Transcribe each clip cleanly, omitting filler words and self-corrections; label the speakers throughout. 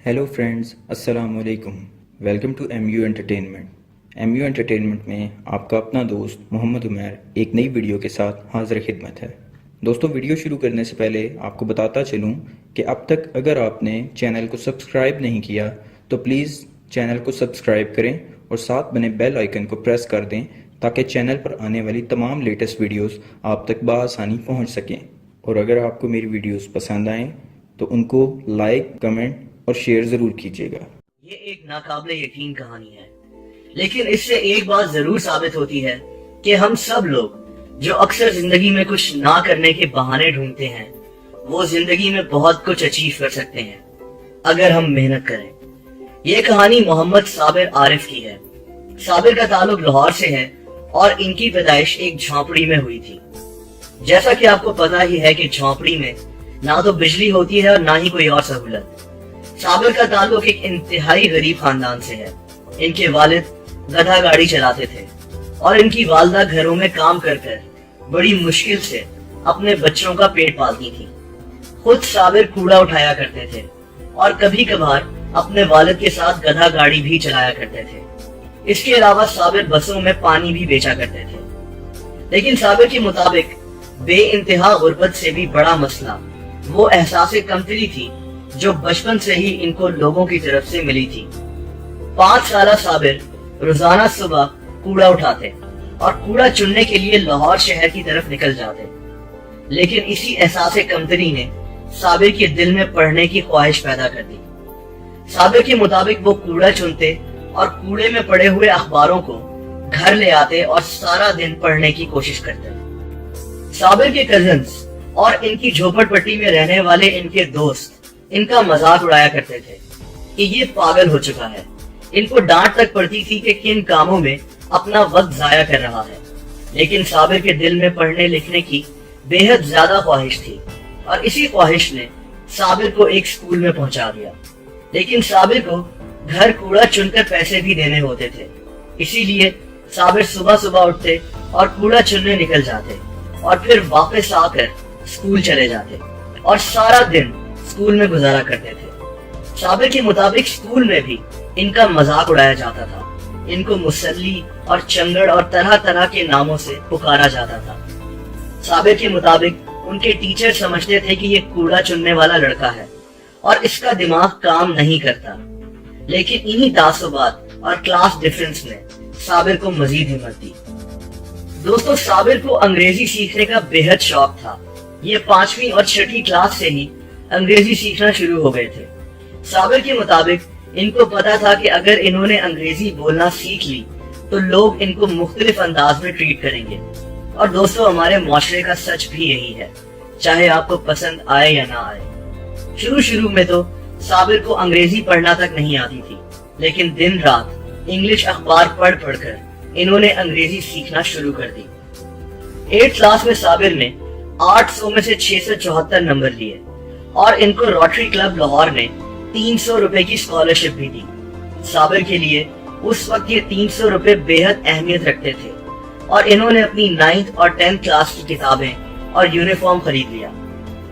Speaker 1: Hello friends, अस्सलाम वालेकुम। Welcome to MU entertainment. MU entertainment में आपका अपना दोस्त मोहम्मद उमैर एक नई वीडियो के साथ हाज़िर खिदमत है। दोस्तों, वीडियो शुरू करने से पहले आपको बताता चलूं कि अब तक अगर आपने चैनल को सब्सक्राइब नहीं किया तो प्लीज़ चैनल को सब्सक्राइब करें और साथ बने बेल आइकन को प्रेस कर दें ताकि चैनल पर आने वाली तमाम लेटेस्ट वीडियोस आप तक बआसानी पहुंच सकें। और अगर आपको मेरी वीडियोस पसंद आएँ तो उनको लाइक, कमेंट और शेयर ज़रूर कीजिएगा।
Speaker 2: ये एक नाकाबिले यकीन कहानी है, लेकिन इससे एक बात जरूर साबित होती है कि हम सब लोग जो अक्सर जिंदगी में कुछ ना करने के बहाने ढूंढते हैं, वो जिंदगी में बहुत कुछ अचीव कर सकते हैं अगर हम मेहनत करें। ये कहानी मोहम्मद साबिर आरिफ की है। साबिर का ताल्लुक लाहौर से है और इनकी पैदाइश एक झोंपड़ी में हुई थी। जैसा कि आपको पता ही है कि झोंपड़ी में ना तो बिजली होती है और ना ही कोई और सहूलत। साबिर का ताल्लुक एक इंतहाई गरीब खानदान से है। इनके वालिद गधा गाड़ी चलाते थे और इनकी वालदा घरों में काम कर कर बड़ी मुश्किल से अपने बच्चों का पेट पालती थी। खुद साबिर कूड़ा उठाया करते थे और कभी कभार अपने वालिद के साथ गधा गाड़ी भी चलाया करते थे। इसके अलावा साबिर बसों में पानी भी बेचा करते थे। लेकिन साबिर के मुताबिक बेइंतहा गुर्बत से भी बड़ा मसला वो एहसास कमतरी थी जो बचपन से ही इनको लोगों की तरफ से मिली थी। 5 साल साबिर रोजाना सुबह कूड़ा उठाते और कूड़ा चुनने के लिए लाहौर शहर की तरफ निकल जाते। लेकिन इसी एहसास कमतरी ने साबिर के दिल में पढ़ने की ख्वाहिश पैदा कर दी। साबिर के मुताबिक वो कूड़ा चुनते और कूड़े में पड़े हुए अखबारों को घर ले आते और सारा दिन पढ़ने की कोशिश करते। साबिर के कजिन्स और इनकी झोपड़पट्टी में रहने वाले इनके दोस्त इनका मजाक उड़ाया करते थे कि ये पागल हो चुका है। इनको डांट तक पड़ती थी कि किन कामों में अपना वक्त जाया कर रहा है। लेकिन साबिर के दिल में पढ़ने लिखने की बेहद ज्यादा ख्वाहिश थी और इसी ख्वाहिश ने साबिर को एक स्कूल में पहुंचा दिया। लेकिन साबिर को घर कूड़ा चुनकर पैसे भी देने होते थे, इसीलिए साबिर सुबह सुबह उठते और कूड़ा चुनने निकल जाते और फिर वापस आकर स्कूल चले जाते और सारा दिन स्कूल में गुजारा करते थे। साबिर के मुताबिक स्कूल में भी इनका मजाक उड़ाया जाता था। इनको मुसल्ली और चंगड़ और तरह तरह के नामों से पुकारा जाता था। साबिर के मुताबिक उनके टीचर समझते थे कि ये कूड़ा चुनने वाला लड़का है और इसका दिमाग काम नहीं करता। लेकिन इन्हीं तासुबात और क्लास डिफरेंस ने साबिर को मजीद हिम्मत दी। दोस्तों, साबिर को अंग्रेजी सीखने का बेहद शौक था। ये 5वीं और 6ठी क्लास से ही अंग्रेजी सीखना शुरू हो गए थे। साबिर के मुताबिक इनको पता था कि अगर इन्होंने अंग्रेजी बोलना सीख ली तो लोग इनको मुख्तलिफ अंदाज में ट्रीट करेंगे। और दोस्तों, हमारे मुआशरे का सच भी यही है, चाहे आपको पसंद आए या ना आए। शुरू में तो साबिर को अंग्रेजी पढ़ना तक नहीं आती थी, लेकिन दिन रात इंग्लिश अखबार पढ़ कर इन्होंने अंग्रेजी सीखना शुरू कर दी। 8th क्लास में साबिर ने 800 में से 674 नंबर लिए और इनको रोटरी क्लब लाहौर ने 300 रुपए की स्कॉलरशिप भी दी। साबिर के लिए उस वक्त ये 300 रुपए बेहद अहमियत रखते थे और इन्होंने अपनी 9th और 10th क्लास की किताबें और यूनिफॉर्म खरीद लिया।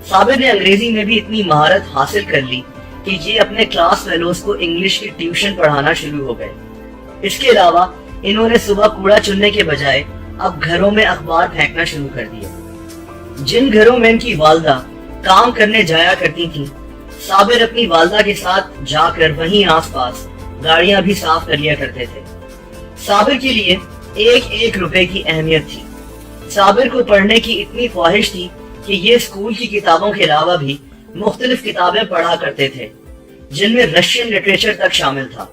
Speaker 2: साबिर ने अंग्रेजी में भी इतनी महारत हासिल कर ली कि ये अपने क्लास फेलोज को इंग्लिश की ट्यूशन पढ़ाना शुरू हो गए। इसके अलावा इन्होंने सुबह कूड़ा चुनने के बजाय अब घरों में अखबार फेंकना शुरू कर दिए। जिन घरों में इनकी वालदा काम करने जाया करती थी, साबिर अपनी वालदा के साथ जाकर वहीं आसपास गाड़ियां भी साफ कर लिया करते थे। साबिर के लिए एक एक रुपए की अहमियत थी। साबिर को पढ़ने की इतनी ख्वाहिश थी कि ये स्कूल की किताबों के अलावा भी मुख्तलिफ किताबें पढ़ा करते थे, जिनमें रशियन लिटरेचर तक शामिल था।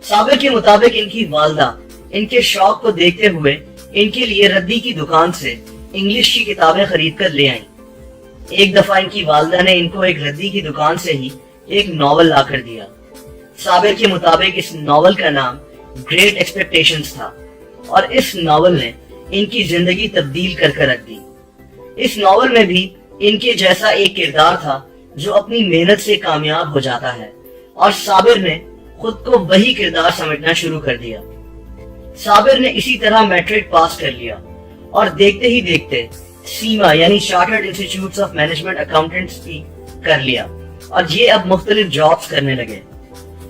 Speaker 2: साबिर के मुताबिक इनकी वालदा इनके शौक को देखते हुए इनके लिए रद्दी की दुकान से इंग्लिश की किताबें खरीद कर ले आई। एक दफा इनकी वालदा ने इनको एक रद्दी की दुकान से ही एक नॉवल ला कर दिया। साबिर के मुताबिक इस नॉवल का नाम ग्रेट एक्सपेक्टेशंस था और इस नॉवल ने इनकी जिंदगी तब्दील कर रख दी। इस नॉवल में भी इनके जैसा एक किरदार था जो अपनी मेहनत से कामयाब हो जाता है और साबिर ने खुद को वही किरदार समझना शुरू कर दिया। साबिर ने इसी तरह मैट्रिक पास कर लिया और देखते ही देखते सीमा यानी chartered institute of management accountants भी कर लिया اور یہ اب مختلف جابز کرنے لگے۔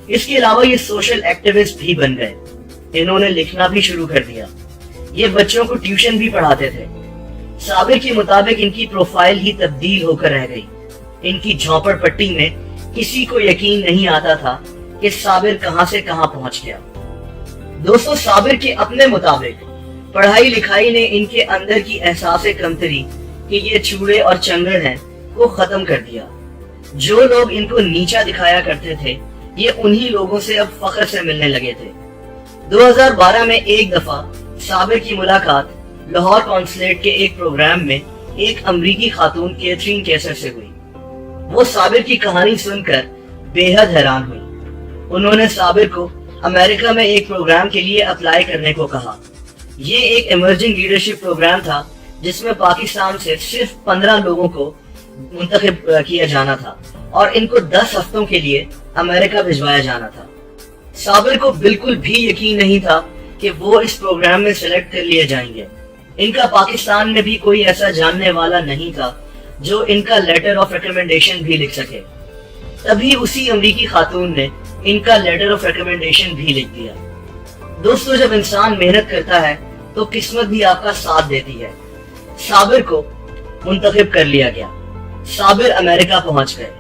Speaker 2: اس کے علاوہ یہ سوشل ایکٹیوسٹ بھی بن گئے، انہوں نے لکھنا بھی شروع کر دیا، یہ بچوں کو ٹیوشن بھی پڑھاتے تھے۔ صابر کے مطابق ان کی پروفائل ہی تبدیل ہو کر رہ گئی، ان کی جھونپڑ پٹی میں کسی کو یقین نہیں آتا تھا کہ صابر کہاں سے کہاں پہنچ گیا۔ دوستو، صابر کے اپنے مطابق پڑھائی لکھائی نے ان کے اندر کی احساس کمتری کہ یہ چوڑے اور چنگڑ ہیں کو ختم کر دیا۔ جو لوگ ان کو نیچا دکھایا کرتے تھے، یہ انہی لوگوں سے اب فخر سے ملنے لگے تھے۔ 2012 میں ایک دفعہ صابر کی ملاقات لاہور کونسلیٹ کے ایک پروگرام میں ایک امریکی خاتون کیتھرین کیسر سے ہوئی۔ وہ صابر کی کہانی سن کر بے حد حیران ہوئی۔ انہوں نے صابر کو امریکہ میں ایک پروگرام کے لیے اپلائی کرنے کو کہا۔ یہ ایک ایمرجنگ لیڈرشپ پروگرام تھا جس میں پاکستان سے صرف 15 لوگوں کو منتخب کیا جانا تھا اور ان کو 10 ہفتوں کے لیے امریکہ بھجوایا جانا تھا۔ صابر کو بالکل بھی یقین نہیں تھا کہ وہ اس پروگرام میں سلیکٹ کر لیے جائیں گے۔ ان کا پاکستان میں بھی کوئی ایسا جاننے والا نہیں تھا جو ان کا لیٹر آف ریکمنڈیشن بھی لکھ سکے۔ تبھی اسی امریکی خاتون نے ان کا لیٹر آف ریکمنڈیشن بھی لکھ دیا۔ دوستو، جب انسان محنت کرتا ہے تو قسمت بھی آپ کا ساتھ دیتی ہے۔ صابر کو منتخب کر لیا گیا، صابر امریکہ پہنچ گئے۔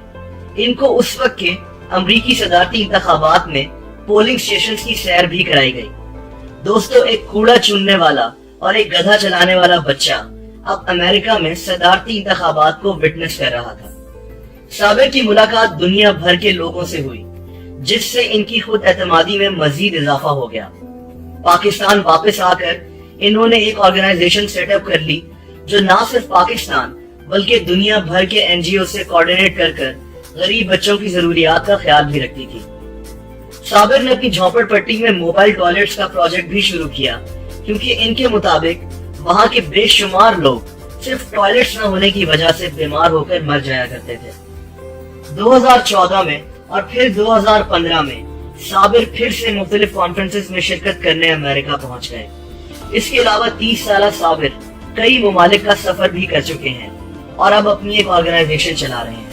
Speaker 2: ان کو اس وقت کے امریکی صدارتی انتخابات میں پولنگ سٹیشنز کی سیر بھی کرائی گئی۔ دوستو، ایک کوڑا چننے والا اور ایک گدھا چلانے والا بچہ اب امریکہ میں صدارتی انتخابات کو وٹنس کر رہا تھا۔ صابر کی ملاقات دنیا بھر کے لوگوں سے ہوئی، جس سے ان کی خود اعتمادی میں مزید اضافہ ہو گیا۔ پاکستان واپس آ کر انہوں نے ایک آرگنائزیشن سیٹ اپ کر لی جو نہ صرف پاکستان بلکہ دنیا بھر کے NGO سے کوارڈینیٹ کر غریب بچوں کی ضروریات کا خیال بھی رکھتی تھی۔ صابر نے اپنی جھونپڑ پٹی میں موبائل ٹوائلٹس کا پروجیکٹ بھی شروع کیا، کیونکہ ان کے مطابق وہاں کے بے شمار لوگ صرف ٹوائلٹس نہ ہونے کی وجہ سے بیمار ہو کر مر جایا کرتے تھے۔ 2014 میں اور پھر 2015 میں صابر پھر سے مختلف کانفرنسز میں شرکت کرنے امریکہ پہنچ گئے۔ اس کے علاوہ 30 سالہ صابر کئی ممالک کا سفر بھی کر چکے ہیں اور اب اپنی ایک آرگنائزیشن چلا رہے ہیں۔